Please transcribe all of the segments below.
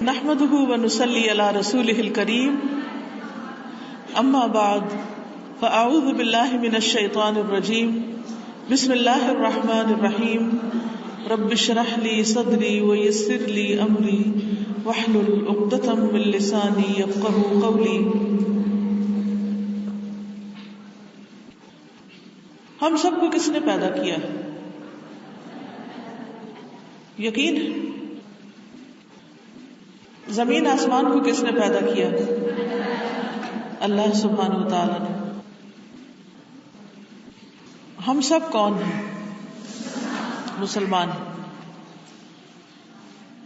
نحمده ونصلي على رسوله الكريم اما بعد فاعوذ بالله من الشيطان الرجيم بسم الله الرحمن الرحيم رب اشرح لي صدري ويسر لي امري واحلل عقدة من لساني يفقهوا قولي. ہم سب کو کس نے پیدا کیا ہے؟ یقین ہے؟ زمین آسمان کو کس نے پیدا کیا؟ اللہ سبحانہ و تعالی نے. ہم سب کون ہیں؟ مسلمان.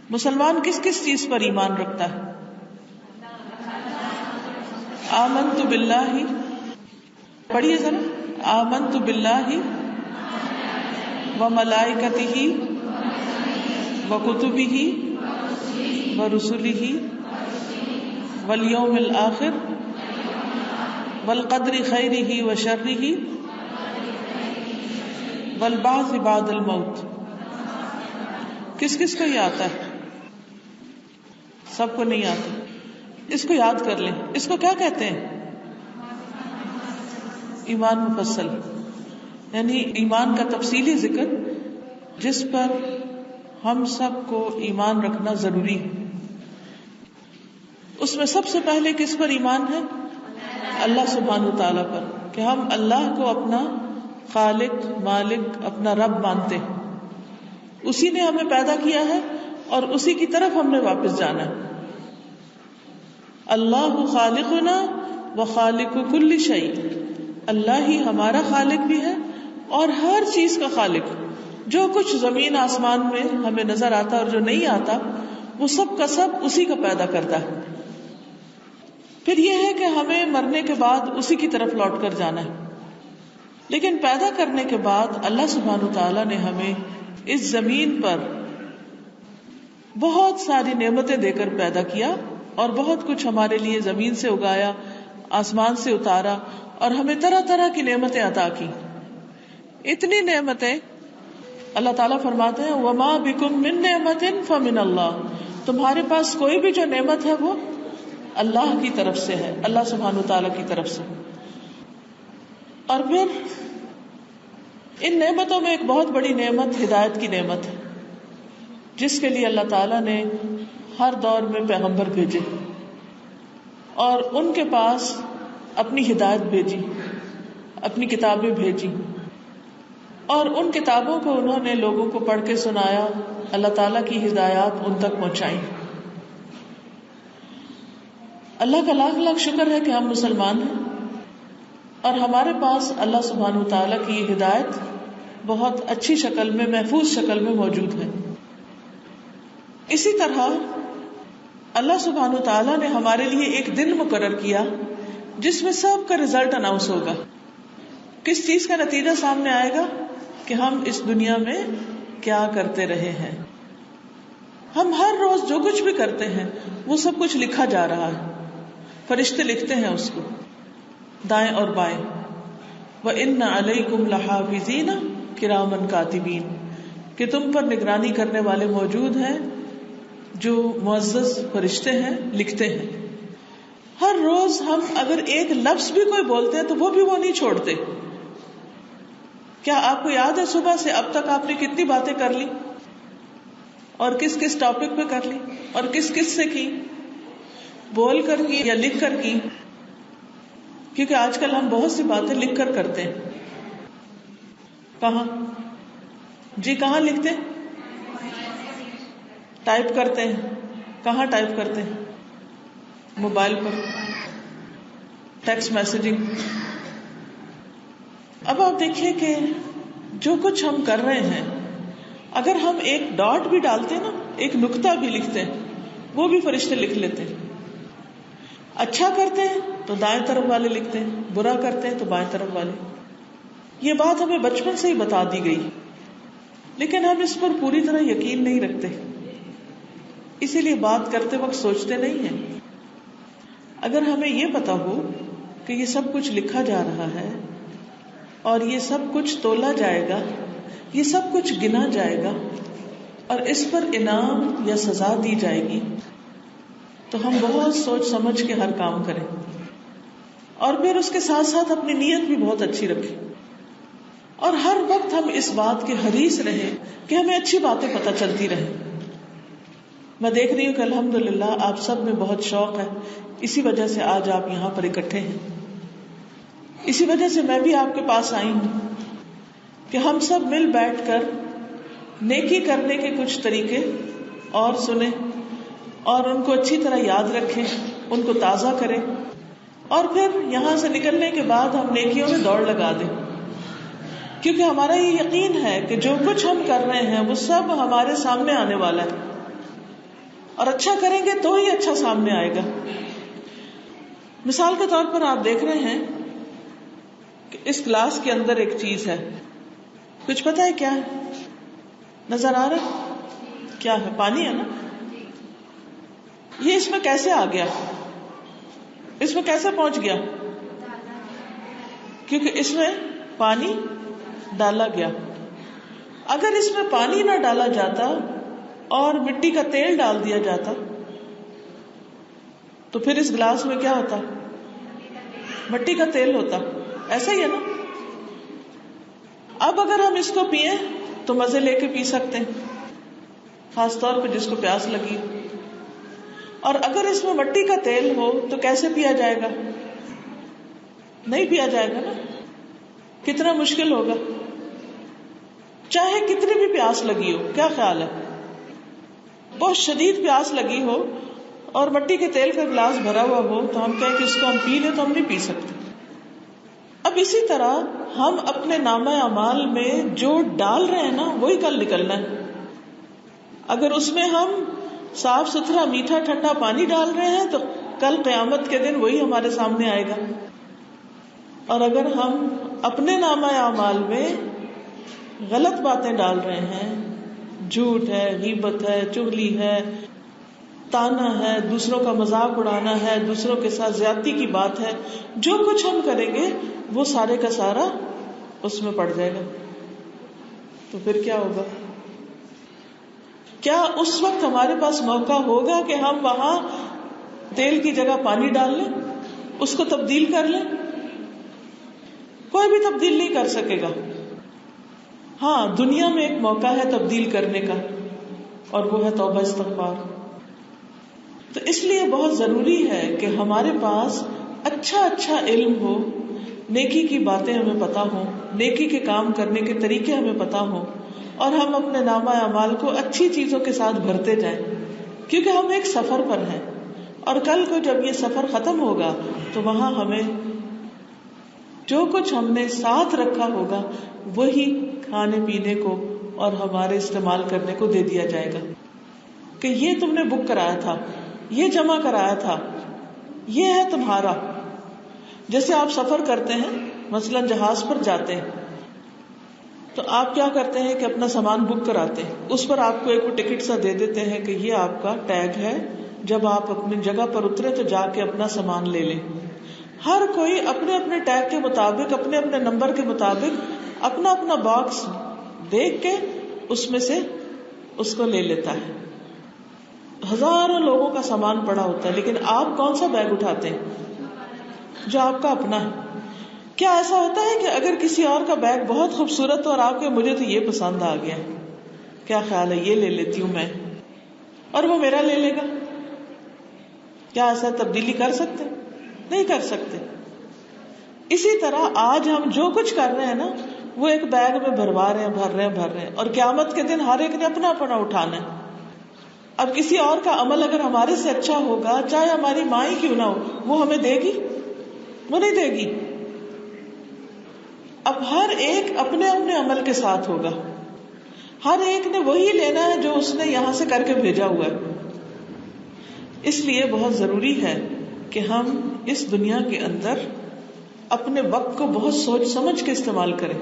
مسلمان کس کس چیز پر ایمان رکھتا ہے؟ آمنت باللہ، پڑھیے ذرا. آمنت باللہ وملائکتہ وکتبہ ورسلہ والیوم الآخر والقدر خیرہ وشرہ والبعث بعد الموت. کس کس کو یہ آتا ہے؟ سب کو نہیں آتا. اس کو یاد کر لیں. اس کو کیا کہتے ہیں؟ ایمان مفصل، یعنی ایمان کا تفصیلی ذکر جس پر ہم سب کو ایمان رکھنا ضروری ہے. اس میں سب سے پہلے کس پر ایمان ہے؟ اللہ سبحانہ وتعالیٰ پر، کہ ہم اللہ کو اپنا خالق، مالک، اپنا رب مانتے ہیں. اسی نے ہمیں پیدا کیا ہے اور اسی کی طرف ہم نے واپس جانا ہے. اللہ خالقنا وخالق کل شیء، اللہ ہی ہمارا خالق بھی ہے اور ہر چیز کا خالق. جو کچھ زمین آسمان میں ہمیں نظر آتا اور جو نہیں آتا وہ سب کا سب اسی کا پیدا کرتا ہے. پھر یہ ہے کہ ہمیں مرنے کے بعد اسی کی طرف لوٹ کر جانا ہے. لیکن پیدا کرنے کے بعد اللہ سبحانہ تعالیٰ نے ہمیں اس زمین پر بہت ساری نعمتیں دے کر پیدا کیا اور بہت کچھ ہمارے لیے زمین سے اگایا، آسمان سے اتارا اور ہمیں طرح طرح کی نعمتیں عطا کی. اتنی نعمتیں اللہ تعالیٰ فرماتے ہیں وَمَا بِكُم مِّن نِّعْمَةٍ فَمِنَ اللَّهِ، تمہارے پاس کوئی بھی جو نعمت ہے وہ اللہ کی طرف سے ہے، اللہ سبحانہ تعالیٰ کی طرف سے. اور پھر ان نعمتوں میں ایک بہت بڑی نعمت ہدایت کی نعمت ہے، جس کے لیے اللہ تعالیٰ نے ہر دور میں پیغمبر بھیجے اور ان کے پاس اپنی ہدایت بھیجی، اپنی کتابیں بھیجی اور ان کتابوں کو انہوں نے لوگوں کو پڑھ کے سنایا، اللہ تعالیٰ کی ہدایات ان تک پہنچائیں. اللہ کا لاکھ لاکھ شکر ہے کہ ہم مسلمان ہیں اور ہمارے پاس اللہ سبحانہ تعالیٰ کی یہ ہدایت بہت اچھی شکل میں، محفوظ شکل میں موجود ہے. اسی طرح اللہ سبحانہ تعالیٰ نے ہمارے لیے ایک دن مقرر کیا جس میں سب کا رزلٹ اناؤنس ہوگا. کس چیز کا نتیجہ سامنے آئے گا؟ کہ ہم اس دنیا میں کیا کرتے رہے ہیں. ہم ہر روز جو کچھ بھی کرتے ہیں وہ سب کچھ لکھا جا رہا ہے. فرشتے لکھتے ہیں اس کو دائیں اور بائیں. وَإِنَّ عَلَيْكُمْ لَحَافِظِينَ كِرَامًا كَاتِبِينَ، کہ تم پر نگرانی کرنے والے موجود ہیں جو معزز فرشتے ہیں، لکھتے ہیں. ہر روز ہم اگر ایک لفظ بھی کوئی بولتے ہیں تو وہ بھی وہ نہیں چھوڑتے. کیا آپ کو یاد ہے صبح سے اب تک آپ نے کتنی باتیں کر لی اور کس کس ٹاپک پہ کر لی اور کس کس سے کی؟ بول کر کی یا لکھ کر کی؟ کیونکہ آج کل ہم بہت سی باتیں لکھ کر کرتے ہیں. کہاں جی کہاں لکھتے ہیں؟ ٹائپ کرتے ہیں. کہاں ٹائپ کرتے ہیں؟ موبائل پر، ٹیکسٹ میسجنگ. اب آپ دیکھیے کہ جو کچھ ہم کر رہے ہیں اگر ہم ایک ڈاٹ بھی ڈالتے ہیں نا، ایک نقطہ بھی لکھتے ہیں، وہ بھی فرشتے لکھ لیتے ہیں. اچھا کرتے ہیں تو دائیں طرف والے لکھتے ہیں، برا کرتے ہیں تو بائیں طرف والے. یہ بات ہمیں بچپن سے ہی بتا دی گئی لیکن ہم اس پر پوری طرح یقین نہیں رکھتے، اسی لیے بات کرتے وقت سوچتے نہیں ہیں. اگر ہمیں یہ پتا ہو کہ یہ سب کچھ لکھا جا رہا ہے اور یہ سب کچھ تولا جائے گا، یہ سب کچھ گنا جائے گا اور اس پر انعام یا سزا دی جائے گی، تو ہم بہت سوچ سمجھ کے ہر کام کریں، اور پھر اس کے ساتھ ساتھ اپنی نیت بھی بہت اچھی رکھیں، اور ہر وقت ہم اس بات کے حریص رہیں کہ ہمیں اچھی باتیں پتہ چلتی رہیں. میں دیکھ رہی ہوں کہ الحمدللہ آپ سب میں بہت شوق ہے، اسی وجہ سے آج آپ یہاں پر اکٹھے ہیں. اسی وجہ سے میں بھی آپ کے پاس آئی ہوں کہ ہم سب مل بیٹھ کر نیکی کرنے کے کچھ طریقے اور سنیں، اور ان کو اچھی طرح یاد رکھیں، ان کو تازہ کریں، اور پھر یہاں سے نکلنے کے بعد ہم نیکیوں میں دوڑ لگا دیں. کیونکہ ہمارا یہ یقین ہے کہ جو کچھ ہم کر رہے ہیں وہ سب ہمارے سامنے آنے والا ہے، اور اچھا کریں گے تو ہی اچھا سامنے آئے گا. مثال کے طور پر آپ دیکھ رہے ہیں کہ اس گلاس کے اندر ایک چیز ہے، کچھ پتہ ہے کیا ہے؟ نظر آ رہا ہے کیا ہے؟ پانی ہے نا. یہ اس میں کیسے آ گیا؟ اس میں کیسے پہنچ گیا؟ کیونکہ اس میں پانی ڈالا گیا. اگر اس میں پانی نہ ڈالا جاتا اور مٹی کا تیل ڈال دیا جاتا تو پھر اس گلاس میں کیا ہوتا؟ مٹی کا تیل ہوتا. ایسا ہی ہے نا. اب اگر ہم اس کو پیئیں تو مزے لے کے پی سکتے ہیں، خاص طور پہ جس کو پیاس لگی. اور اگر اس میں مٹی کا تیل ہو تو کیسے پیا جائے گا؟ نہیں پیا جائے گا نا. کتنا مشکل ہوگا. چاہے کتنی بھی پیاس لگی ہو، کیا خیال ہے؟ بہت شدید پیاس لگی ہو اور مٹی کے تیل کا گلاس بھرا ہوا ہو تو ہم کہیں کہ اس کو ہم پی لیں، تو ہم نہیں پی سکتے. اب اسی طرح ہم اپنے نامہ اعمال میں جو ڈال رہے ہیں نا وہی کل نکلنا ہے. اگر اس میں ہم صاف ستھرا میٹھا ٹھنڈا پانی ڈال رہے ہیں تو کل قیامت کے دن وہی ہمارے سامنے آئے گا. اور اگر ہم اپنے نامہ اعمال میں غلط باتیں ڈال رہے ہیں، جھوٹ ہے، غیبت ہے، چغلی ہے، تانا ہے، دوسروں کا مذاق اڑانا ہے، دوسروں کے ساتھ زیادتی کی بات ہے، جو کچھ ہم کریں گے وہ سارے کا سارا اس میں پڑ جائے گا. تو پھر کیا ہوگا؟ کیا اس وقت ہمارے پاس موقع ہوگا کہ ہم وہاں تیل کی جگہ پانی ڈال لیں، اس کو تبدیل کر لیں؟ کوئی بھی تبدیل نہیں کر سکے گا. ہاں، دنیا میں ایک موقع ہے تبدیل کرنے کا، اور وہ ہے توبہ استغفار. تو اس لیے بہت ضروری ہے کہ ہمارے پاس اچھا علم ہو، نیکی کی باتیں ہمیں پتا ہوں، نیکی کے کام کرنے کے طریقے ہمیں پتا ہوں، اور ہم اپنے نامہ اعمال کو اچھی چیزوں کے ساتھ بھرتے جائیں. کیونکہ ہم ایک سفر پر ہیں، اور کل کو جب یہ سفر ختم ہوگا تو وہاں ہمیں جو کچھ ہم نے ساتھ رکھا ہوگا وہی کھانے پینے کو اور ہمارے استعمال کرنے کو دے دیا جائے گا کہ یہ تم نے بک کرایا تھا، یہ جمع کرایا تھا، یہ ہے تمہارا. جیسے آپ سفر کرتے ہیں، مثلا جہاز پر جاتے ہیں تو آپ کیا کرتے ہیں کہ اپنا سامان بک کراتے ہیں، اس پر آپ کو ایک ٹکٹ سا دے دیتے ہیں کہ یہ آپ کا ٹیگ ہے، جب آپ اپنی جگہ پر اترے تو جا کے اپنا سامان لے لیں. ہر کوئی اپنے اپنے ٹیگ کے مطابق، اپنے اپنے نمبر کے مطابق اپنا اپنا باکس دیکھ کے اس میں سے اس کو لے لیتا ہے. ہزاروں لوگوں کا سامان پڑا ہوتا ہے، لیکن آپ کون سا بیگ اٹھاتے ہیں؟ جو آپ کا اپنا ہے. کیا ایسا ہوتا ہے کہ اگر کسی اور کا بیگ بہت خوبصورت ہو اور آپ کے مجھے تو یہ پسند آ گیا، کیا خیال ہے یہ لے لیتی ہوں میں، اور وہ میرا لے لے گا؟ کیا ایسا تبدیلی کر سکتے؟ نہیں کر سکتے. اسی طرح آج ہم جو کچھ کر رہے ہیں نا وہ ایک بیگ میں بھر رہے ہیں، اور قیامت کے دن ہر ایک نے اپنا اپنا اٹھانا ہے. اب کسی اور کا عمل اگر ہمارے سے اچھا ہوگا، چاہے ہماری ماں ہی کیوں نہ ہو، وہ ہمیں دے گی؟ وہ نہیں دے گی. اب ہر ایک اپنے اپنے عمل کے ساتھ ہوگا، ہر ایک نے وہی لینا ہے جو اس نے یہاں سے کر کے بھیجا ہوا ہے. اس لیے بہت ضروری ہے کہ ہم اس دنیا کے اندر اپنے وقت کو بہت سوچ سمجھ کے استعمال کریں،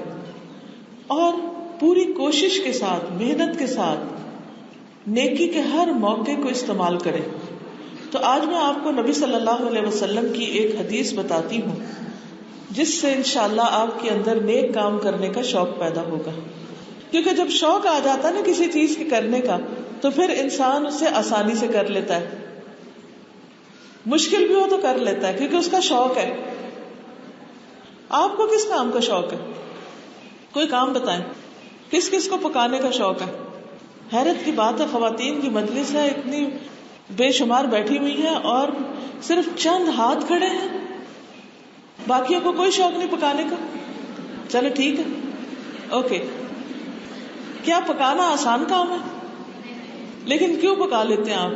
اور پوری کوشش کے ساتھ، محنت کے ساتھ نیکی کے ہر موقع کو استعمال کریں. تو آج میں آپ کو نبی صلی اللہ علیہ وسلم کی ایک حدیث بتاتی ہوں جس سے انشاءاللہ آپ کے اندر نیک کام کرنے کا شوق پیدا ہوگا. کیونکہ جب شوق آ جاتا ہے نا کسی چیز کے کرنے کا تو پھر انسان اسے آسانی سے کر لیتا ہے. مشکل بھی ہو تو کر لیتا ہے کیونکہ اس کا شوق ہے. آپ کو کس کام کا شوق ہے؟ کوئی کام بتائیں. کس کس کو پکانے کا شوق ہے؟ حیرت کی بات ہے، خواتین کی مجلس ہے، اتنی بے شمار بیٹھی ہوئی ہے اور صرف چند ہاتھ کھڑے ہیں، باقیوں کو کوئی شوق نہیں پکانے کا. چلو ٹھیک ہے، اوکے. کیا پکانا آسان کام ہے؟ لیکن کیوں پکا لیتے ہیں آپ؟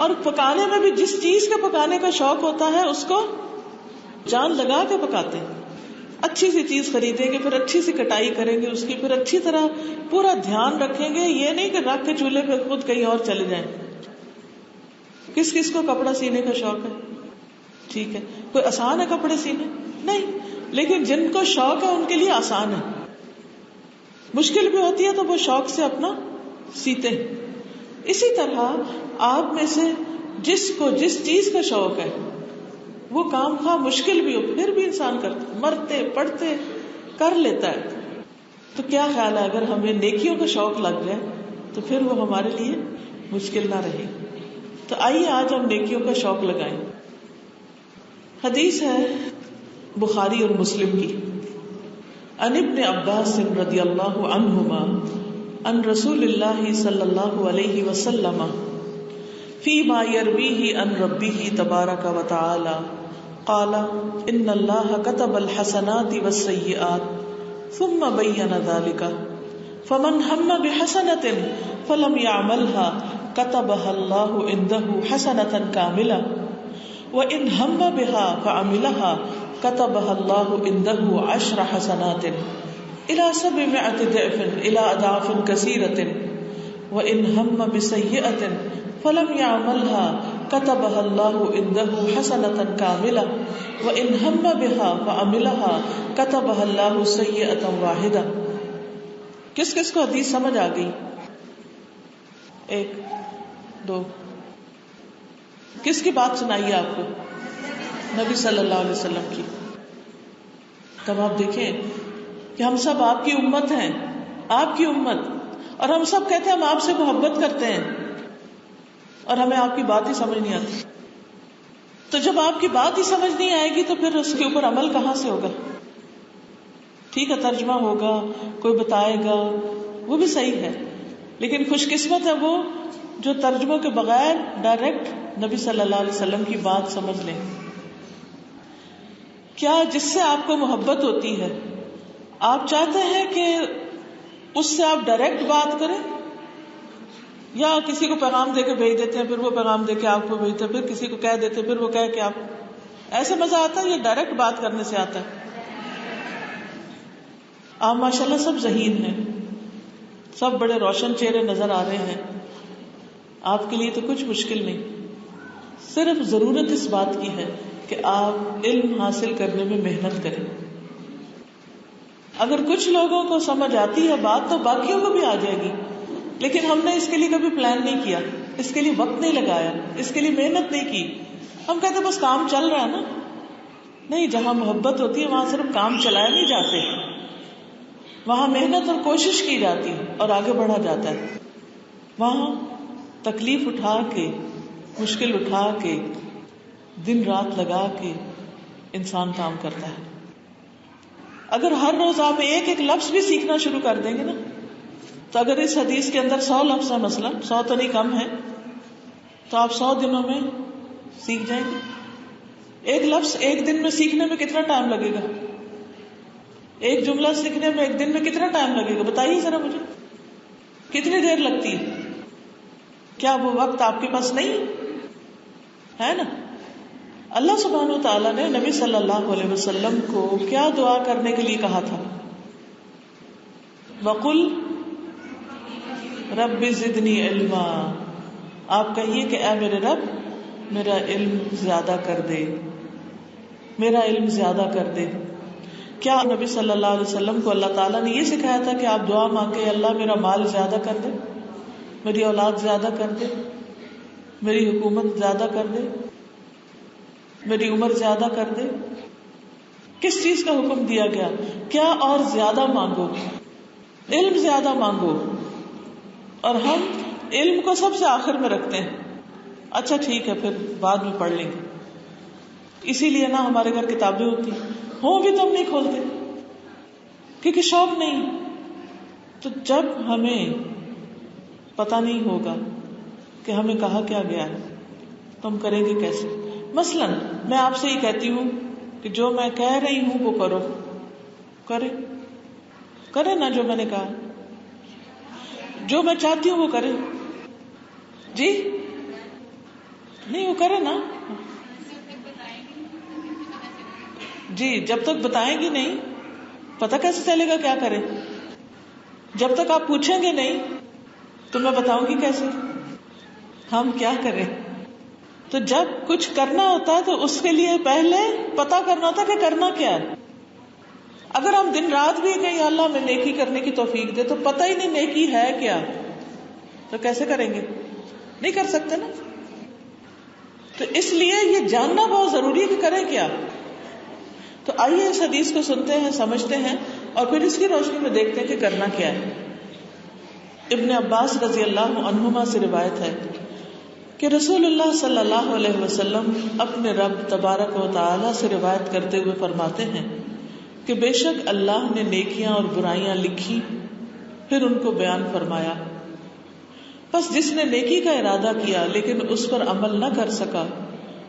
اور پکانے میں بھی جس چیز کے پکانے کا شوق ہوتا ہے اس کو جان لگا کے پکاتے ہیں. اچھی سی چیز خریدیں گے، پھر اچھی سی کٹائی کریں گے اس کی، پھر اچھی طرح پورا دھیان رکھیں گے. یہ نہیں کہ رکھ کے چولہے پہ خود کہیں اور چلے جائیں. کس کس کو کپڑا سینے کا شوق ہے؟ ٹھیک ہے. کوئی آسان ہے کپڑے سینے؟ نہیں. لیکن جن کو شوق ہے ان کے لیے آسان ہے. مشکل بھی ہوتی ہے تو وہ شوق سے اپنا سیتے ہیں. اسی طرح آپ میں سے جس کو جس چیز کا شوق ہے وہ کام خواہ مشکل بھی ہو پھر بھی انسان کرتا، مرتے پڑتے کر لیتا ہے. تو کیا خیال ہے اگر ہمیں نیکیوں کا شوق لگ جائے تو پھر وہ ہمارے لیے مشکل نہ رہے. تو آئیے آج ہم نیکیوں کا شوق لگائیں. حدیث ہے بخاری اور مسلم کی. عن ابن عباس رضی اللہ عنہما عن رسول اللہ صلی اللہ علیہ وسلم فيما يرويه عن ربه تبارك وتعالى قال ان الله كتب الحسنات والسيئات ثم بين ذلك فمن هم بحسنة فلم يعملها كتبها الله عنده حسنة كاملة وإن هم بها فعملها كتبها الله عنده 10 حسنات إلى 700 ضعف إلى أضعاف كثيرة وإن هم بسيئة فلم يعملها كتبها الله عنده حسنة كاملة وإن هم بها فعملها كتبها الله سيئة واحدة. کس کس کو حدیث سمجھ آ گئی؟ ایک دو. کس کی بات سنائیے آپ کو؟ نبی صلی اللہ علیہ وسلم کی. تب آپ دیکھیں کہ ہم سب آپ کی امت ہیں، آپ کی امت، اور ہم سب کہتے ہیں ہم آپ سے محبت کرتے ہیں اور ہمیں آپ کی بات ہی سمجھ نہیں آتی. تو جب آپ کی بات ہی سمجھ نہیں آئے گی تو پھر اس کے اوپر عمل کہاں سے ہوگا؟ ٹھیک ہے ترجمہ ہوگا، کوئی بتائے گا، وہ بھی صحیح ہے، لیکن خوش قسمت ہے وہ جو ترجموں کے بغیر ڈائریکٹ نبی صلی اللہ علیہ وسلم کی بات سمجھ لیں. کیا جس سے آپ کو محبت ہوتی ہے آپ چاہتے ہیں کہ اس سے آپ ڈائریکٹ بات کریں، یا کسی کو پیغام دے کے بھیج دیتے ہیں پھر وہ پیغام دے کے آپ کو بھیجتے ہیں، پھر کسی کو کہہ دیتے ہیں پھر وہ کہہ کے آپ؟ ایسے مزہ آتا ہے یا ڈائریکٹ بات کرنے سے آتا ہے؟ آپ ماشاءاللہ سب ذہین ہیں، سب بڑے روشن چہرے نظر آ رہے ہیں، آپ کے لیے تو کچھ مشکل نہیں. صرف ضرورت اس بات کی ہے کہ آپ علم حاصل کرنے میں محنت کریں. اگر کچھ لوگوں کو سمجھ آتی ہے بات تو باقیوں کو بھی آ جائے گی، لیکن ہم نے اس کے لیے کبھی پلان نہیں کیا، اس کے لیے وقت نہیں لگایا، اس کے لیے محنت نہیں کی. ہم کہتے بس کام چل رہا ہے نا. نہیں، جہاں محبت ہوتی ہے وہاں صرف کام چلائے نہیں جاتے، وہاں محنت اور کوشش کی جاتی ہے اور آگے بڑھا جاتا ہے. وہاں تکلیف اٹھا کے، مشکل اٹھا کے، دن رات لگا کے انسان کام کرتا ہے. اگر ہر روز آپ ایک ایک لفظ بھی سیکھنا شروع کر دیں گے نا، تو اگر اس حدیث کے اندر 100 لفظ ہے، مثلا 100 تو نہیں کم ہے، تو آپ 100 دنوں میں سیکھ جائیں گے. ایک لفظ ایک دن میں سیکھنے میں کتنا ٹائم لگے گا؟ ایک جملہ سیکھنے میں ایک دن میں کتنا ٹائم لگے گا؟ بتائیے ذرا مجھے، کتنی دیر لگتی ہے؟ کیا وہ وقت آپ کے پاس نہیں ہے نا؟ اللہ سبحانہ وتعالیٰ نے نبی صلی اللہ علیہ وسلم کو کیا دعا کرنے کے لیے کہا تھا؟ وَقُلْ رَبِّ زِدْنِي عِلْمًا. آپ کہیے کہ اے میرے رب میرا علم زیادہ کر دے، میرا علم زیادہ کر دے. کیا نبی صلی اللہ علیہ وسلم کو اللہ تعالیٰ نے یہ سکھایا تھا کہ آپ دعا مانگے اللہ میرا مال زیادہ کر دے، میری اولاد زیادہ کر دے، میری حکومت زیادہ کر دے، میری عمر زیادہ کر دے؟ کس چیز کا حکم دیا گیا؟ کیا اور زیادہ مانگو، علم زیادہ مانگو. اور ہم علم کو سب سے آخر میں رکھتے ہیں. اچھا ٹھیک ہے پھر بعد میں پڑھ لیں گے. اسی لیے نا ہمارے گھر کتابیں ہوتی ہوں بھی تو ہم نہیں کھولتے کیونکہ شوق نہیں. تو جب ہمیں پتہ نہیں ہوگا کہ ہمیں کہا کیا گیا ہے تو ہم کریں گے کیسے؟ مثلاً میں آپ سے یہ کہتی ہوں کہ جو میں کہہ رہی ہوں وہ کرو، کرے نا جو میں نے کہا، جو میں چاہتی ہوں وہ کرے. جی نہیں وہ کرے نا. جی جب تک بتائیں گی نہیں پتہ کیسے چلے گا کیا کرے؟ جب تک آپ پوچھیں گے نہیں تو میں بتاؤں گی کیسے ہم کیا کریں. تو جب کچھ کرنا ہوتا ہے تو اس کے لیے پہلے پتا کرنا ہوتا ہے کہ کرنا کیا ہے. اگر ہم دن رات بھی کہیں اللہ ہمیں نیکی کرنے کی توفیق دے تو پتہ ہی نہیں نیکی ہے کیا تو کیسے کریں گے؟ نہیں کر سکتے نا. تو اس لیے یہ جاننا بہت ضروری ہے کہ کریں کیا. تو آئیے اس حدیث کو سنتے ہیں، سمجھتے ہیں اور پھر اس کی روشنی میں دیکھتے ہیں کہ کرنا کیا ہے. ابن عباس رضی اللہ عنہما سے روایت ہے کہ رسول اللہ صلی اللہ علیہ وسلم اپنے رب تبارک و تعالی سے روایت کرتے ہوئے فرماتے ہیں کہ بے شک اللہ نے نیکیاں اور برائیاں لکھی پھر ان کو بیان فرمایا. بس جس نے نیکی کا ارادہ کیا لیکن اس پر عمل نہ کر سکا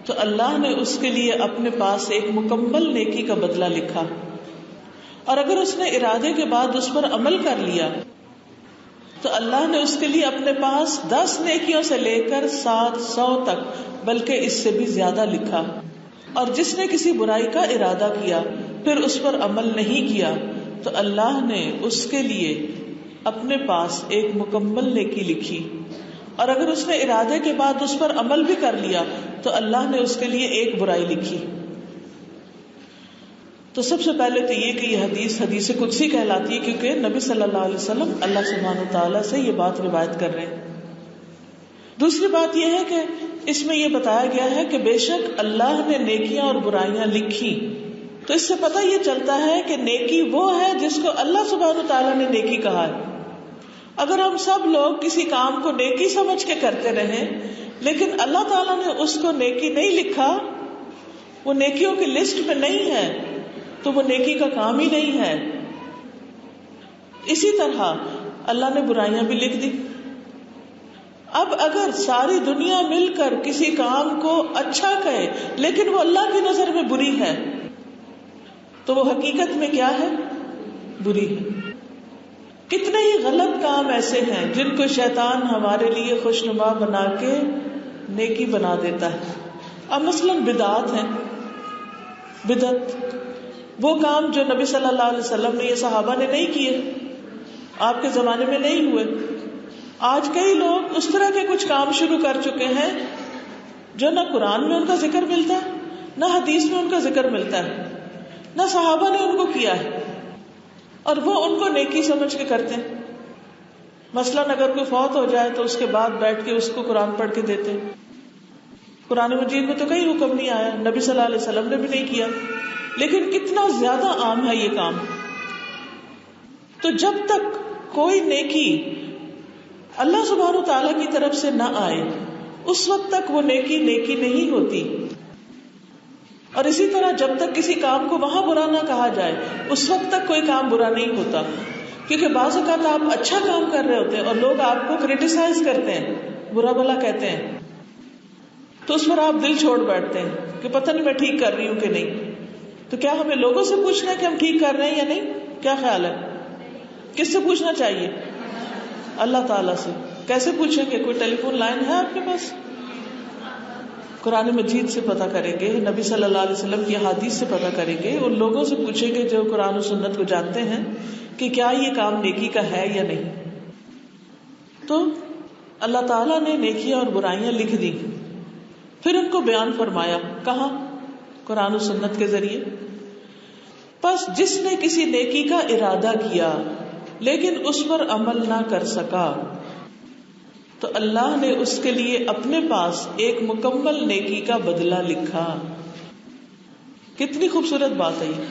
تو اللہ نے اس کے لیے اپنے پاس ایک مکمل نیکی کا بدلہ لکھا، اور اگر اس نے ارادے کے بعد اس پر عمل کر لیا تو اللہ نے اس کے لیے اپنے پاس 10 نیکیوں سے لے کر 700 تک بلکہ اس سے بھی زیادہ لکھا. اور جس نے کسی برائی کا ارادہ کیا پھر اس پر عمل نہیں کیا تو اللہ نے اس کے لیے اپنے پاس ایک مکمل نیکی لکھی، اور اگر اس نے ارادے کے بعد اس پر عمل بھی کر لیا تو اللہ نے اس کے لیے ایک برائی لکھی. تو سب سے پہلے تو یہ کہ یہ حدیث قدسی کہلاتی ہے کیونکہ نبی صلی اللہ علیہ وسلم اللہ سبحانہ وتعالیٰ سے یہ بات روایت کر رہے ہیں. دوسری بات یہ ہے کہ اس میں یہ بتایا گیا ہے کہ بے شک اللہ نے نیکیاں اور برائیاں لکھی. تو اس سے پتہ یہ چلتا ہے کہ نیکی وہ ہے جس کو اللہ سبحانہ وتعالیٰ نے نیکی کہا ہے. اگر ہم سب لوگ کسی کام کو نیکی سمجھ کے کرتے رہیں لیکن اللہ تعالیٰ نے اس کو نیکی نہیں لکھا، وہ نیکیوں کی لسٹ میں نہیں ہے تو وہ نیکی کا کام ہی نہیں ہے. اسی طرح اللہ نے برائیاں بھی لکھ دی. اب اگر ساری دنیا مل کر کسی کام کو اچھا کہے لیکن وہ اللہ کی نظر میں بری ہے تو وہ حقیقت میں کیا ہے؟ بری ہے. کتنے ہی غلط کام ایسے ہیں جن کو شیطان ہمارے لیے خوشنما بنا کے نیکی بنا دیتا ہے. اب مثلاً بدعات ہیں. بدعت وہ کام جو نبی صلی اللہ علیہ وسلم نے، یہ صحابہ نے نہیں کیے، آپ کے زمانے میں نہیں ہوئے. آج کئی لوگ اس طرح کے کچھ کام شروع کر چکے ہیں جو نہ قرآن میں ان کا ذکر ملتا ہے، نہ حدیث میں ان کا ذکر ملتا ہے، نہ صحابہ نے ان کو کیا ہے، اور وہ ان کو نیکی سمجھ کے کرتے ہیں. مثلاً اگر کوئی فوت ہو جائے تو اس کے بعد بیٹھ کے اس کو قرآن پڑھ کے دیتے. قرآن مجید میں تو کہیں حکم نہیں آیا، نبی صلی اللہ علیہ وسلم نے بھی نہیں کیا، لیکن کتنا زیادہ عام ہے یہ کام. تو جب تک کوئی نیکی اللہ سبحانہ و تعالیٰ کی طرف سے نہ آئے اس وقت تک وہ نیکی نہیں ہوتی. اور اسی طرح جب تک کسی کام کو وہاں برا نہ کہا جائے اس وقت تک کوئی کام برا نہیں ہوتا. کیونکہ بعض اوقات آپ اچھا کام کر رہے ہوتے ہیں اور لوگ آپ کو کریٹیسائز کرتے ہیں، برا بھلا کہتے ہیں، تو اس پر آپ دل چھوڑ بیٹھتے ہیں کہ پتہ نہیں میں ٹھیک کر رہی ہوں کہ نہیں. تو کیا ہمیں لوگوں سے پوچھنا ہے کہ ہم ٹھیک کر رہے ہیں یا نہیں؟ کیا خیال ہے؟ کس سے پوچھنا چاہیے؟ اللہ تعالیٰ سے. کیسے پوچھیں گے؟ کوئی ٹیلی فون لائن ہے آپ کے پاس؟ قرآن مجید سے پتہ کریں گے، نبی صلی اللہ علیہ وسلم کی احادیث سے پتہ کریں گے، ان لوگوں سے پوچھیں گے جو قرآن و سنت کو جانتے ہیں کہ کیا یہ کام نیکی کا ہے یا نہیں. تو اللہ تعالیٰ نے نیکیاں اور برائیاں لکھ دی، پھر ان کو بیان فرمایا. کہاں؟ قرآن و سنت کے ذریعے. پس جس نے کسی نیکی کا ارادہ کیا لیکن اس پر عمل نہ کر سکا تو اللہ نے اس کے لیے اپنے پاس ایک مکمل نیکی کا بدلہ لکھا. کتنی خوبصورت بات ہے یہ.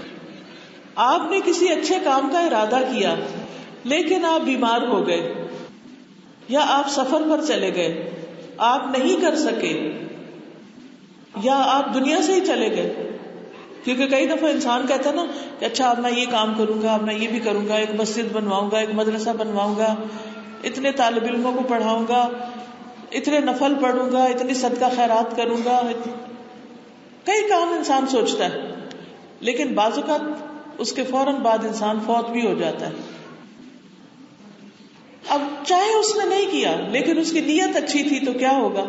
آپ نے کسی اچھے کام کا ارادہ کیا لیکن آپ بیمار ہو گئے یا آپ سفر پر چلے گئے آپ نہیں کر سکے یا آپ دنیا سے ہی چلے گئے. کیونکہ کئی دفعہ انسان کہتا ہے نا کہ اچھا اب میں یہ کام کروں گا, اب میں یہ بھی کروں گا, ایک مسجد بنواؤں گا, ایک مدرسہ بنواؤں گا, اتنے طالب علموں کو پڑھاؤں گا, اتنے نفل پڑھوں گا, اتنی صدقہ خیرات کروں گا. کئی کام انسان سوچتا ہے, لیکن بعض اوقات اس کے فوراً بعد انسان فوت بھی ہو جاتا ہے. اب چاہے اس نے نہیں کیا لیکن اس کی نیت اچھی تھی تو کیا ہوگا؟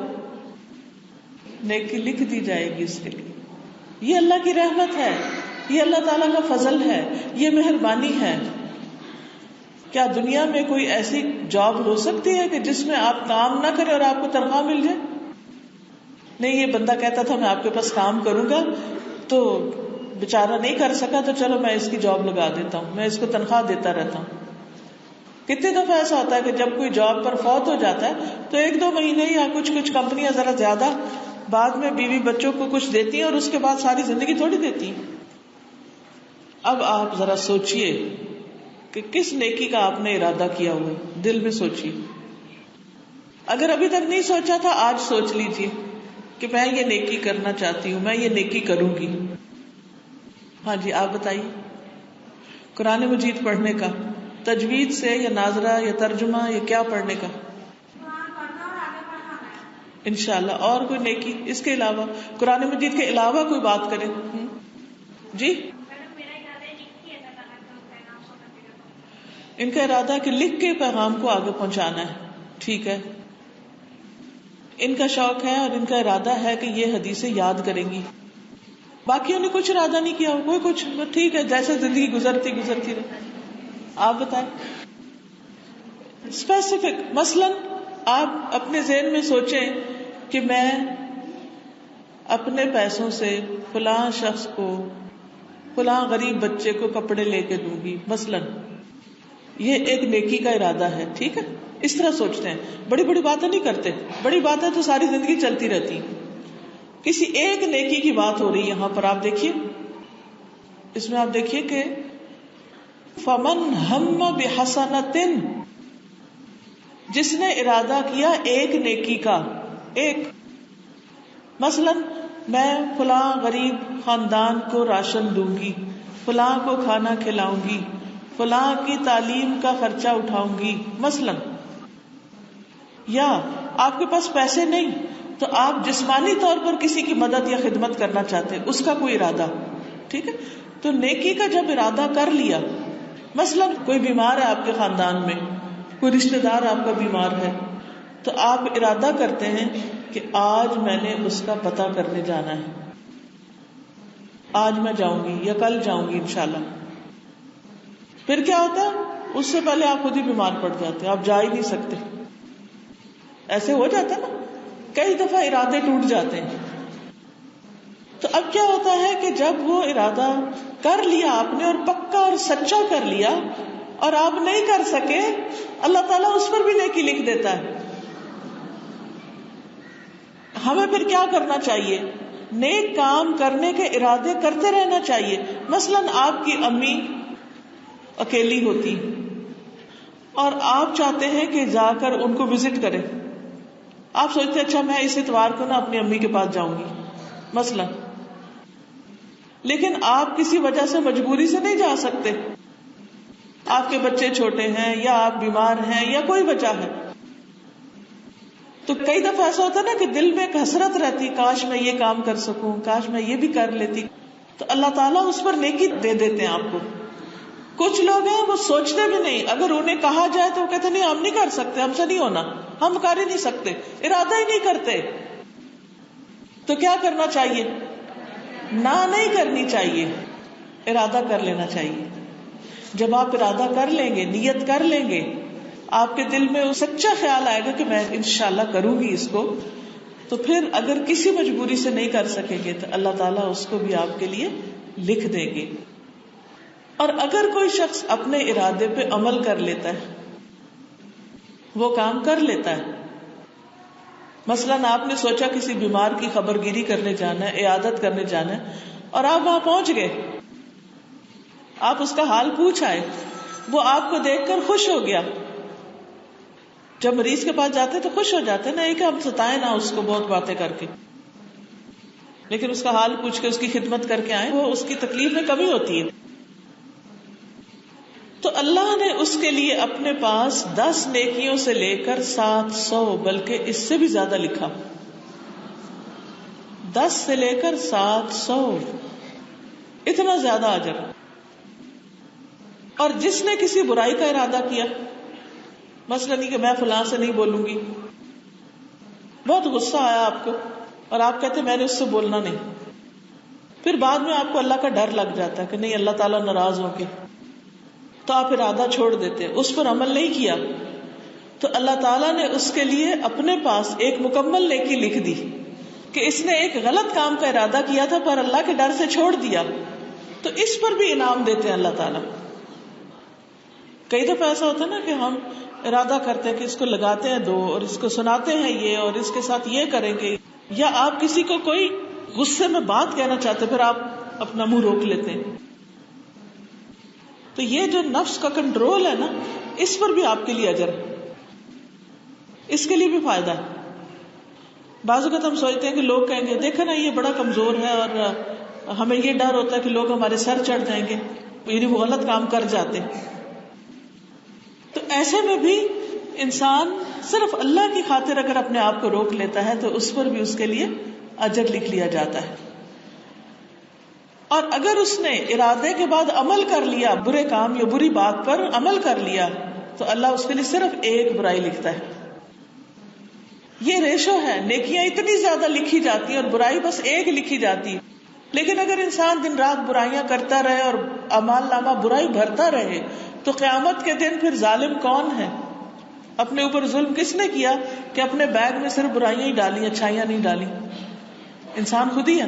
نیکی لکھ دی جائے گی اس کے لیے. یہ اللہ کی رحمت ہے, یہ اللہ تعالیٰ کا فضل ہے, یہ مہربانی ہے. کیا دنیا میں کوئی ایسی جاب ہو سکتی ہے کہ جس میں آپ کام نہ کریں اور آپ کو تنخواہ مل جائے؟ نہیں, یہ بندہ کہتا تھا میں آپ کے پاس کام کروں گا تو بیچارہ نہیں کر سکا تو چلو میں اس کی جاب لگا دیتا ہوں, میں اس کو تنخواہ دیتا رہتا ہوں. کتنے دفعہ ایسا ہوتا ہے کہ جب کوئی جاب پر فوت ہو جاتا ہے تو 1-2 مہینے یا کچھ کمپنیاں ذرا زیادہ بعد میں بیوی بچوں کو کچھ دیتی ہیں اور اس کے بعد ساری زندگی تھوڑی دیتی ہیں. اب آپ ذرا سوچئے کہ کس نیکی کا آپ نے ارادہ کیا ہوا ہے, دل میں سوچئے. اگر ابھی تک نہیں سوچا تھا آج سوچ لیجئے کہ میں یہ نیکی کرنا چاہتی ہوں, میں یہ نیکی کروں گی. ہاں جی, آپ بتائیے. قرآن مجید پڑھنے کا, تجوید سے یا ناظرہ یا ترجمہ یا کیا پڑھنے کا؟ انشاءاللہ. اور کوئی نیکی اس کے علاوہ, قرآن مجید کے علاوہ کوئی بات کریں؟ جی, ان کا ارادہ کہ لکھ کے پیغام کو آگے پہنچانا ہے. ٹھیک ہے, ان کا شوق ہے اور ان کا ارادہ ہے کہ یہ حدیثیں یاد کریں گی. باقیوں نے کچھ ارادہ نہیں کیا, کوئی کچھ, ٹھیک ہے, جیسے زندگی گزرتی رہے. آپ بتائیں اسپیسیفک. مثلاً آپ اپنے ذہن میں سوچیں کہ میں اپنے پیسوں سے فلاں شخص کو, فلاں غریب بچے کو کپڑے لے کے دوں گی مثلاً. یہ ایک نیکی کا ارادہ ہے. ٹھیک ہے, اس طرح سوچتے ہیں. بڑی بڑی باتیں نہیں کرتے, بڑی باتیں تو ساری زندگی چلتی رہتی. کسی ایک نیکی کی بات ہو رہی یہاں پر. آپ دیکھیے, اس میں آپ دیکھیے کہ فمن ہم بحسنۃ, جس نے ارادہ کیا ایک نیکی کا, ایک مثلا میں فلاں غریب خاندان کو راشن دوں گی, فلاں کو کھانا کھلاؤں گی, فلاں کی تعلیم کا خرچہ اٹھاؤں گی مثلا. یا آپ کے پاس پیسے نہیں تو آپ جسمانی طور پر کسی کی مدد یا خدمت کرنا چاہتے, اس کا کوئی ارادہ. ٹھیک ہے, تو نیکی کا جب ارادہ کر لیا, مثلا کوئی بیمار ہے آپ کے خاندان میں, کوئی رشتہ دار آپ کا بیمار ہے, تو آپ ارادہ کرتے ہیں کہ آج میں نے اس کا پتہ کرنے جانا ہے, آج میں جاؤں گی یا کل جاؤں گی انشاءاللہ. پھر کیا ہوتا ہے, اس سے پہلے آپ خود ہی بیمار پڑ جاتے ہیں, آپ جا ہی نہیں سکتے. ایسے ہو جاتا ہے نا, کئی دفعہ ارادے ٹوٹ جاتے ہیں. تو اب کیا ہوتا ہے کہ جب وہ ارادہ کر لیا آپ نے اور پکا اور سچا کر لیا اور آپ نہیں کر سکے, اللہ تعالیٰ اس پر بھی نیکی لکھ دیتا ہے. ہمیں پھر کیا کرنا چاہیے؟ نیک کام کرنے کے ارادے کرتے رہنا چاہیے. مثلاً آپ کی امی اکیلی ہوتی اور آپ چاہتے ہیں کہ جا کر ان کو وزٹ کریں. آپ سوچتے اچھا میں اس اتوار کو نا اپنی امی کے پاس جاؤں گی مثلا, لیکن آپ کسی وجہ سے مجبوری سے نہیں جا سکتے, آپ کے بچے چھوٹے ہیں یا آپ بیمار ہیں یا کوئی وجہ ہے. تو کئی دفعہ ایسا ہوتا ہے نا کہ دل میں ایک حسرت رہتی, کاش میں یہ کام کر سکوں, کاش میں یہ بھی کر لیتی. تو اللہ تعالیٰ اس پر نیکی دے دیتے ہیں آپ کو. کچھ لوگ ہیں وہ سوچتے بھی نہیں, اگر انہیں کہا جائے تو وہ کہتے نہیں ہم نہیں کر سکتے, ہم سے نہیں ہونا, ہم کر ہی نہیں سکتے, ارادہ ہی نہیں کرتے. تو کیا کرنا چاہیے؟ نہ نہیں کرنی چاہیے, ارادہ کر لینا چاہیے. جب آپ ارادہ کر لیں گے, نیت کر لیں گے, آپ کے دل میں سچا خیال آئے گا کہ میں انشاءاللہ کروں گی اس کو, تو پھر اگر کسی مجبوری سے نہیں کر سکیں گے تو اللہ تعالیٰ اس کو بھی آپ کے لیے لکھ دیں گے. اور اگر کوئی شخص اپنے ارادے پہ عمل کر لیتا ہے, وہ کام کر لیتا ہے, مثلاً آپ نے سوچا کسی بیمار کی خبر گیری کرنے جانا ہے, عیادت کرنے جانا ہے, اور آپ وہاں پہنچ گئے, آپ اس کا حال پوچھ آئے, وہ آپ کو دیکھ کر خوش ہو گیا, جب مریض کے پاس جاتے تو خوش ہو جاتے نا، کہ ہم ستائیں نہ اس کو بہت باتیں کر کے، لیکن اس کا حال پوچھ کے اس کی خدمت کر کے آئیں، وہ اس کی تکلیف میں کمی ہوتی ہے. تو اللہ نے اس کے لیے اپنے پاس 10 نیکیوں سے لے کر 700 بلکہ اس سے بھی زیادہ لکھا. 10 سے لے کر 700، اتنا زیادہ اجر. اور جس نے کسی برائی کا ارادہ کیا، مثلا نہیں کہ میں فلاں سے نہیں بولوں گی، بہت غصہ آیا آپ کو اور آپ کہتے میں نے اس سے بولنا نہیں، پھر بعد میں آپ کو اللہ کا ڈر لگ جاتا ہے کہ نہیں اللہ تعالیٰ ناراض ہو کے، تو آپ ارادہ چھوڑ دیتے، اس پر عمل نہیں کیا، تو اللہ تعالیٰ نے اس کے لیے اپنے پاس ایک مکمل نیکی لکھ دی کہ اس نے ایک غلط کام کا ارادہ کیا تھا پر اللہ کے ڈر سے چھوڑ دیا، تو اس پر بھی انعام دیتے ہیں اللہ تعالیٰ. کئی دفعہ ایسا ہوتا ہے نا کہ ہم ارادہ کرتے ہیں کہ اس کو لگاتے ہیں دو اور اس کو سناتے ہیں یہ اور اس کے ساتھ یہ کریں گے، یا آپ کسی کو کوئی غصے میں بات کہنا چاہتے پھر آپ اپنا منہ روک لیتے ہیں. تو یہ جو نفس کا کنٹرول ہے نا، اس پر بھی آپ کے لیے اجر ہے، اس کے لیے بھی فائدہ ہے. بعض اوقات ہم سوچتے ہیں کہ لوگ کہیں گے دیکھا نا یہ بڑا کمزور ہے، اور ہمیں یہ ڈر ہوتا ہے کہ لوگ ہمارے سر چڑھ جائیں گے، یعنی وہ غلط کام کر جاتے. تو ایسے میں بھی انسان صرف اللہ کی خاطر اگر اپنے آپ کو روک لیتا ہے تو اس پر بھی اس کے لیے اجر لکھ لیا جاتا ہے. اور اگر اس نے ارادے کے بعد عمل کر لیا، برے کام یا بری بات پر عمل کر لیا، تو اللہ اس کے لیے صرف ایک برائی لکھتا ہے. یہ ریشو ہے، نیکیاں اتنی زیادہ لکھی جاتی ہیں اور برائی بس ایک لکھی جاتی. لیکن اگر انسان دن رات برائیاں کرتا رہے اور اعمال نامہ برائی بھرتا رہے تو قیامت کے دن پھر ظالم کون ہے؟ اپنے اوپر ظلم کس نے کیا کہ اپنے بیگ میں صرف برائیاں ہی ڈالی، اچھائیاں نہیں ڈالی؟ انسان خود ہی ہے.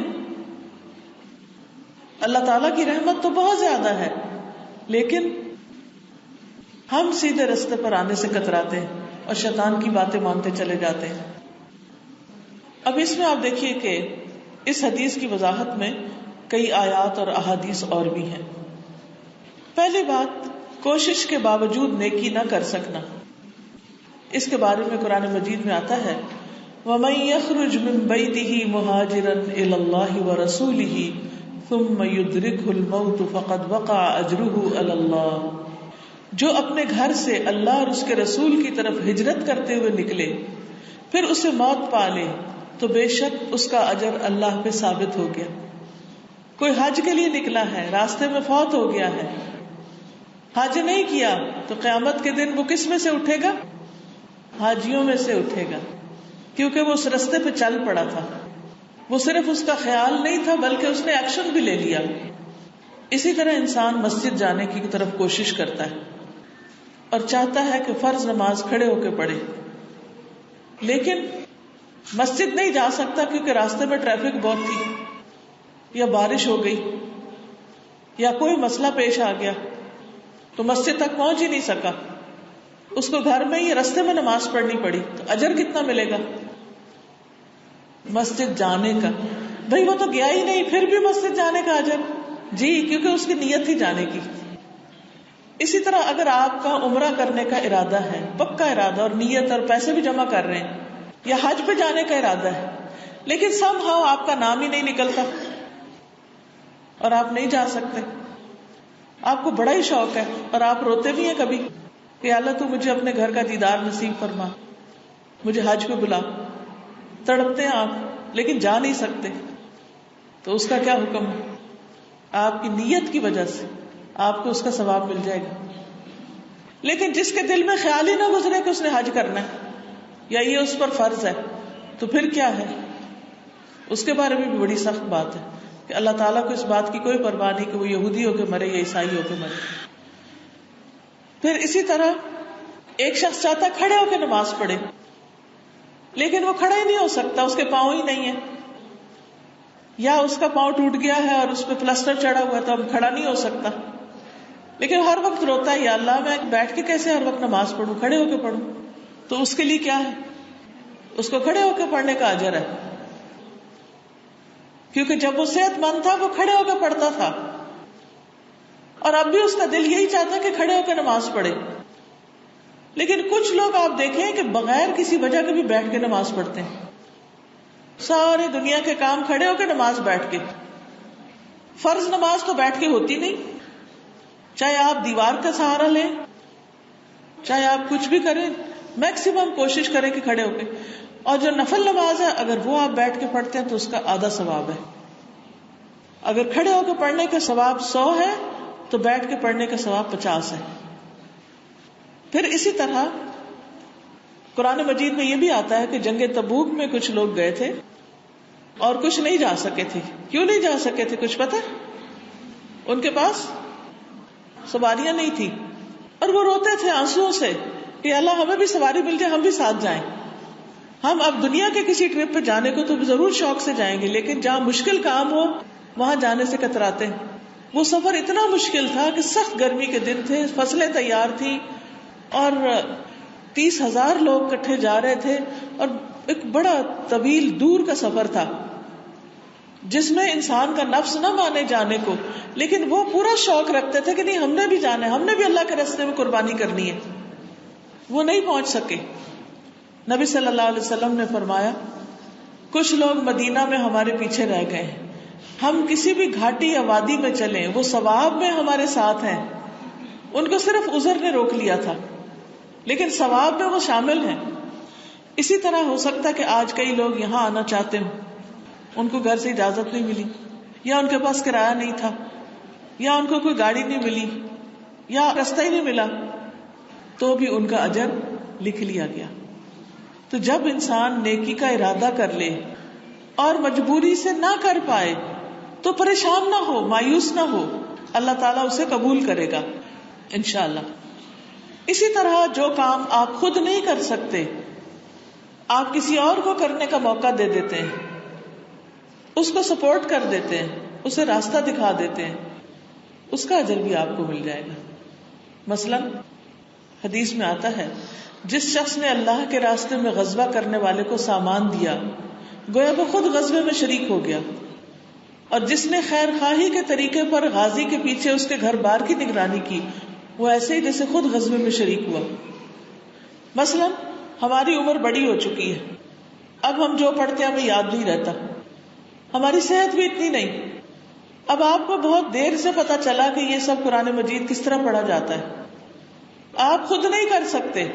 اللہ تعالیٰ کی رحمت تو بہت زیادہ ہے، لیکن ہم سیدھے رستے پر آنے سے کتراتے ہیں اور شیطان کی باتیں مانتے چلے جاتے ہیں. اب اس میں آپ دیکھیے کہ اس حدیث کی وضاحت میں کئی آیات اور احادیث اور بھی ہیں. پہلی بات، کوشش کے باوجود نیکی نہ کر سکنا. اس کے بارے میں قرآن مجید میں آتا ہے وَمَن يَخْرُجْ مِن بَيْتِهِ مُهَاجِرًا إِلَى اللَّهِ وَرَسُولِهِ ثُمَّ يُدْرِكْهُ الْمَوْتُ فَقَدْ وَقَعَ أَجْرُهُ عَلَى اللَّهِ. جو اپنے گھر سے اللہ اور اس کے رسول کی طرف ہجرت کرتے ہوئے نکلے پھر اسے موت پا لے تو بے شک اس کا اجر اللہ پہ ثابت ہو گیا. کوئی حج کے لیے نکلا ہے، راستے میں فوت ہو گیا ہے، حج نہیں کیا، تو قیامت کے دن وہ کس میں سے اٹھے گا؟ حاجیوں میں سے اٹھے گا، کیونکہ وہ اس رستے پہ چل پڑا تھا. وہ صرف اس کا خیال نہیں تھا بلکہ اس نے ایکشن بھی لے لیا. اسی طرح انسان مسجد جانے کی طرف کوشش کرتا ہے اور چاہتا ہے کہ فرض نماز کھڑے ہو کے پڑھے، لیکن مسجد نہیں جا سکتا کیونکہ راستے میں ٹریفک بہت تھی، یا بارش ہو گئی، یا کوئی مسئلہ پیش آ گیا تو مسجد تک پہنچ ہی نہیں سکا. اس کو گھر میں ہی رستے میں نماز پڑھنی پڑی، تو اجر کتنا ملے گا مسجد جانے کا؟ بھئی وہ تو گیا ہی نہیں، پھر بھی مسجد جانے کا اجر؟ جی، کیونکہ اس کی نیت ہی جانے کی. اسی طرح اگر آپ کا عمرہ کرنے کا ارادہ ہے، پکا ارادہ اور نیت اور پیسے بھی جمع کر رہے ہیں، یا حج پہ جانے کا ارادہ ہے، لیکن سم ہاؤ آپ کا نام ہی نہیں نکلتا اور آپ نہیں جا سکتے، آپ کو بڑا ہی شوق ہے اور آپ روتے بھی ہیں کبھی کہ اللہ تو مجھے اپنے گھر کا دیدار نصیب فرما، مجھے حج پہ بلا. تڑپتے ہیں آپ لیکن جا نہیں سکتے، تو اس کا کیا حکم ہے؟ آپ کی نیت کی وجہ سے آپ کو اس کا ثواب مل جائے گا. لیکن جس کے دل میں خیال ہی نہ گزرے کہ اس نے حج کرنا ہے یا یہ اس پر فرض ہے، تو پھر کیا ہے؟ اس کے بارے میں بھی بڑی سخت بات ہے کہ اللہ تعالیٰ کو اس بات کی کوئی پرواہ نہیں کہ وہ یہودی ہو کے مرے یا عیسائی ہو کے مرے. پھر اسی طرح ایک شخص چاہتا کھڑے ہو کے نماز پڑھے، لیکن وہ کھڑا ہی نہیں ہو سکتا، اس کے پاؤں ہی نہیں ہے، یا اس کا پاؤں ٹوٹ گیا ہے اور اس پہ پلسٹر چڑھا ہوا ہے تو اب کھڑا نہیں ہو سکتا، لیکن ہر وقت روتا ہے یا اللہ میں بیٹھ کے کیسے ہر وقت نماز پڑھوں، کھڑے ہو کے پڑھوں. تو اس کے لیے کیا ہے؟ اس کو کھڑے ہو کے پڑھنے کا اجر ہے، کیونکہ جب وہ صحت مند تھا وہ کھڑے ہو کے پڑھتا تھا، اور اب بھی اس کا دل یہی چاہتا ہے کہ کھڑے ہو کے نماز پڑھے. لیکن کچھ لوگ آپ دیکھیں کہ بغیر کسی وجہ کے بھی بیٹھ کے نماز پڑھتے ہیں. ساری دنیا کے کام کھڑے ہو کے نماز بیٹھ کے. فرض نماز تو بیٹھ کے ہوتی نہیں، چاہے آپ دیوار کا سہارا لیں، چاہے آپ کچھ بھی کریں، میکسیمم کوشش کریں کہ کھڑے ہو کے. اور جو نفل نماز ہے اگر وہ آپ بیٹھ کے پڑھتے ہیں تو اس کا آدھا ثواب ہے. اگر کھڑے ہو کے پڑھنے کا ثواب 100 ہے تو بیٹھ کے پڑھنے کا ثواب 50 ہے. پھر اسی طرح قرآن مجید میں یہ بھی آتا ہے کہ جنگ تبوک میں کچھ لوگ گئے تھے اور کچھ نہیں جا سکے تھے. کیوں نہیں جا سکے تھے کچھ پتہ؟ ان کے پاس سواریاں نہیں تھی اور وہ روتے تھے آنسوؤں سے کہ اللہ ہمیں بھی سواری مل جائے، ہم بھی ساتھ جائیں. ہم اب دنیا کے کسی ٹرپ پہ جانے کو تو ضرور شوق سے جائیں گے، لیکن جہاں مشکل کام ہو وہاں جانے سے کتراتے ہیں. وہ سفر اتنا مشکل تھا کہ سخت گرمی کے دن تھے، فصلیں تیار تھی اور 30,000 لوگ کٹھے جا رہے تھے اور ایک بڑا طویل دور کا سفر تھا جس میں انسان کا نفس نہ مانے جانے کو، لیکن وہ پورا شوق رکھتے تھے کہ نہیں ہم نے بھی جانا ہے، ہم نے بھی اللہ کے راستے میں قربانی کرنی ہے. وہ نہیں پہنچ سکے. نبی صلی اللہ علیہ وسلم نے فرمایا کچھ لوگ مدینہ میں ہمارے پیچھے رہ گئے ہیں، ہم کسی بھی گھاٹی یا وادی میں چلیں وہ ثواب میں ہمارے ساتھ ہیں. ان کو صرف عذر نے روک لیا تھا لیکن ثواب میں وہ شامل ہیں. اسی طرح ہو سکتا ہے کہ آج کئی لوگ یہاں آنا چاہتے ہوں، ان کو گھر سے اجازت نہیں ملی، یا ان کے پاس کرایہ نہیں تھا، یا ان کو کوئی گاڑی نہیں ملی، یا راستہ ہی نہیں ملا، تو بھی ان کا اجر لکھ لیا گیا. تو جب انسان نیکی کا ارادہ کر لے اور مجبوری سے نہ کر پائے تو پریشان نہ ہو، مایوس نہ ہو، اللہ تعالیٰ اسے قبول کرے گا انشاءاللہ. اسی طرح جو کام آپ خود نہیں کر سکتے آپ کسی اور کو کرنے کا موقع دے دیتے ہیں، اس کو سپورٹ کر دیتے ہیں، اسے راستہ دکھا دیتے ہیں، اس کا اجر بھی آپ کو مل جائے گا. مثلا حدیث میں آتا ہے جس شخص نے اللہ کے راستے میں غزوہ کرنے والے کو سامان دیا گویا وہ خود غزوے میں شریک ہو گیا، اور جس نے خیر خواہی کے طریقے پر غازی کے پیچھے اس کے گھر بار کی نگرانی کی وہ ایسے ہی جیسے خود غزوے میں شریک ہوا. مثلا ہماری عمر بڑی ہو چکی ہے، اب ہم جو پڑھتے ہیں ہمیں یاد نہیں رہتا، ہماری صحت بھی اتنی نہیں. اب آپ کو بہت دیر سے پتا چلا کہ یہ سب قرآن مجید کس طرح پڑھا جاتا ہے، آپ خود نہیں کر سکتے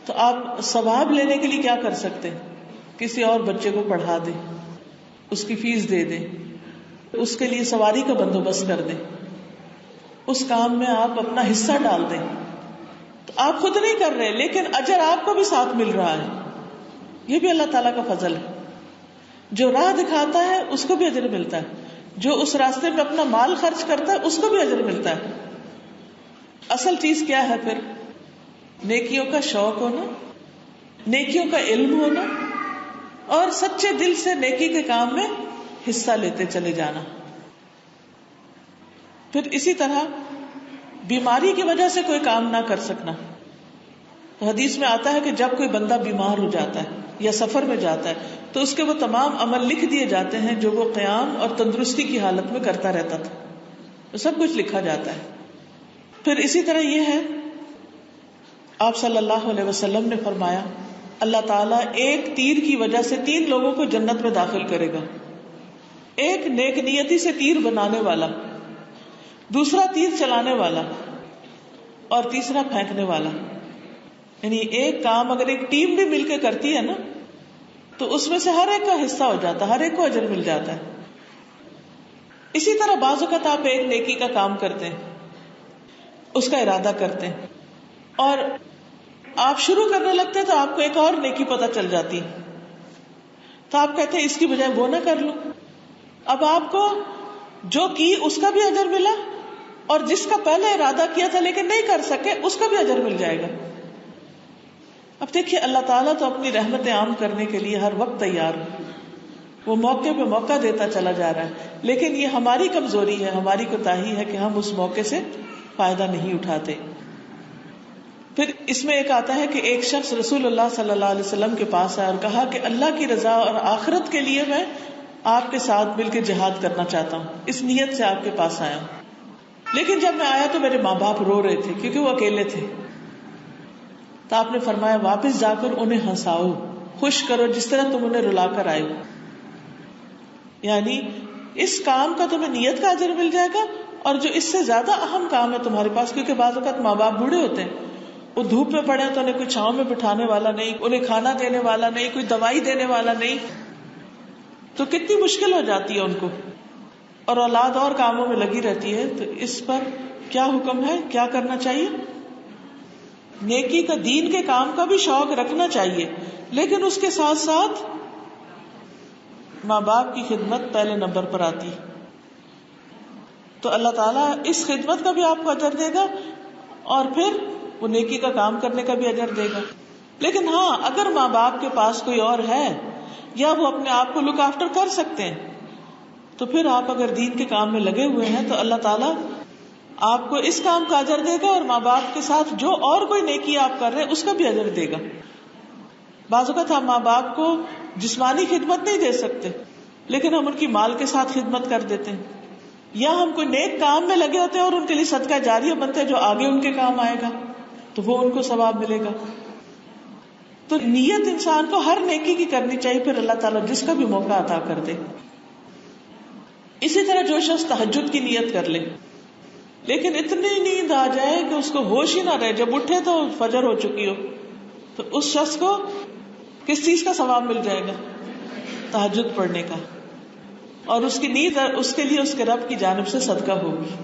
تو آپ ثواب لینے کے لیے کیا کر سکتے ہیں؟ کسی اور بچے کو پڑھا دیں، اس کی فیس دے دیں، اس کے لیے سواری کا بندوبست کر دیں، اس کام میں آپ اپنا حصہ ڈال دیں. تو آپ خود نہیں کر رہے لیکن اجر آپ کو بھی ساتھ مل رہا ہے. یہ بھی اللہ تعالیٰ کا فضل ہے. جو راہ دکھاتا ہے اس کو بھی اجر ملتا ہے، جو اس راستے میں اپنا مال خرچ کرتا ہے اس کو بھی اجر ملتا ہے. اصل چیز کیا ہے پھر؟ نیکیوں کا شوق ہونا، نیکیوں کا علم ہونا اور سچے دل سے نیکی کے کام میں حصہ لیتے چلے جانا. پھر اسی طرح بیماری کی وجہ سے کوئی کام نہ کر سکنا. تو حدیث میں آتا ہے کہ جب کوئی بندہ بیمار ہو جاتا ہے یا سفر میں جاتا ہے تو اس کے وہ تمام عمل لکھ دیے جاتے ہیں جو وہ قیام اور تندرستی کی حالت میں کرتا رہتا تھا، تو سب کچھ لکھا جاتا ہے. پھر اسی طرح یہ ہے آپ صلی اللہ علیہ وسلم نے فرمایا اللہ تعالیٰ ایک تیر کی وجہ سے 3 لوگوں کو جنت میں داخل کرے گا. ایک نیک نیتی سے تیر بنانے والا، دوسرا تیر چلانے والا اور تیسرا پھینکنے والا. یعنی ایک کام اگر ایک ٹیم بھی مل کے کرتی ہے نا تو اس میں سے ہر ایک کا حصہ ہو جاتا ہے، ہر ایک کو اجر مل جاتا ہے. اسی طرح بعض اوقات آپ ایک نیکی کا کام کرتے ہیں، اس کا ارادہ کرتے ہیں اور آپ شروع کرنے لگتے ہیں تو آپ کو ایک اور نیکی پتہ چل جاتی ہے تو آپ کہتے ہیں اس کی بجائے وہ نہ کر لوں. اب آپ کو جو کی اس کا بھی اجر ملا اور جس کا پہلے ارادہ کیا تھا لیکن نہیں کر سکے اس کا بھی اجر مل جائے گا. اب دیکھیے اللہ تعالیٰ تو اپنی رحمت عام کرنے کے لیے ہر وقت تیار ہے، وہ موقع پہ موقع دیتا چلا جا رہا ہے، لیکن یہ ہماری کمزوری ہے، ہماری کوتاہی ہے کہ ہم اس موقع سے فائدہ نہیں اٹھاتے. پھر اس میں ایک آتا ہے کہ ایک شخص رسول اللہ صلی اللہ علیہ وسلم کے پاس آیا اور کہا کہ اللہ کی رضا اور آخرت کے لیے میں آپ کے ساتھ مل کے جہاد کرنا چاہتا ہوں، اس نیت سے آپ کے پاس آیا ہوں، لیکن جب میں آیا تو میرے ماں باپ رو رہے تھے کیونکہ وہ اکیلے تھے. تو آپ نے فرمایا واپس جا کر انہیں ہنساؤ، خوش کرو جس طرح تم انہیں رلا کر آئے. یعنی اس کام کا تمہیں نیت کا اجر مل جائے گا، اور جو اس سے زیادہ اہم کام ہے تمہارے پاس، کیونکہ بعض اوقات ماں باپ بوڑھے ہوتے ہیں، وہ دھوپ میں پڑے تو انہیں کوئی چھاؤں میں بٹھانے والا نہیں، انہیں کھانا دینے والا نہیں، کوئی دوائی دینے والا نہیں، تو کتنی مشکل ہو جاتی ہے ان کو، اور اولاد اور کاموں میں لگی رہتی ہے. تو اس پر کیا حکم ہے، کیا کرنا چاہیے؟ نیکی کا، دین کے کام کا بھی شوق رکھنا چاہیے، لیکن اس کے ساتھ ساتھ ماں باپ کی خدمت پہلے نمبر پر آتی ہے. تو اللہ تعالیٰ اس خدمت کا بھی آپ کو اجر دے گا، اور پھر وہ نیکی کا کام کرنے کا بھی اجر دے گا. لیکن ہاں، اگر ماں باپ کے پاس کوئی اور ہے یا وہ اپنے آپ کو لک آفٹر کر سکتے ہیں، تو پھر آپ اگر دین کے کام میں لگے ہوئے ہیں تو اللہ تعالیٰ آپ کو اس کام کا اجر دے گا، اور ماں باپ کے ساتھ جو اور کوئی نیکی آپ کر رہے ہیں اس کا بھی اجر دے گا. بعض اوقات ہم ماں باپ کو جسمانی خدمت نہیں دے سکتے، لیکن ہم ان کی مال کے ساتھ خدمت کر دیتے ہیں، یا ہم کوئی نیک کام میں لگے ہوتے ہیں اور ان کے لیے صدقہ جاریہ بنتے ہیں جو آگے ان کے کام آئے گا، تو وہ ان کو ثواب ملے گا. تو نیت انسان کو ہر نیکی کی کرنی چاہیے، پھر اللہ تعالیٰ جس کا بھی موقع عطا کر دے. اسی طرح جو شخص تہجد کی نیت کر لے، لیکن اتنی نیند آ جائے کہ اس کو ہوش ہی نہ رہے، جب اٹھے تو فجر ہو چکی ہو، تو اس شخص کو کس چیز کا ثواب مل جائے گا؟ تہجد پڑھنے کا، اور اس کی نیند اس کے لیے اس کے رب کی جانب سے صدقہ ہوگی.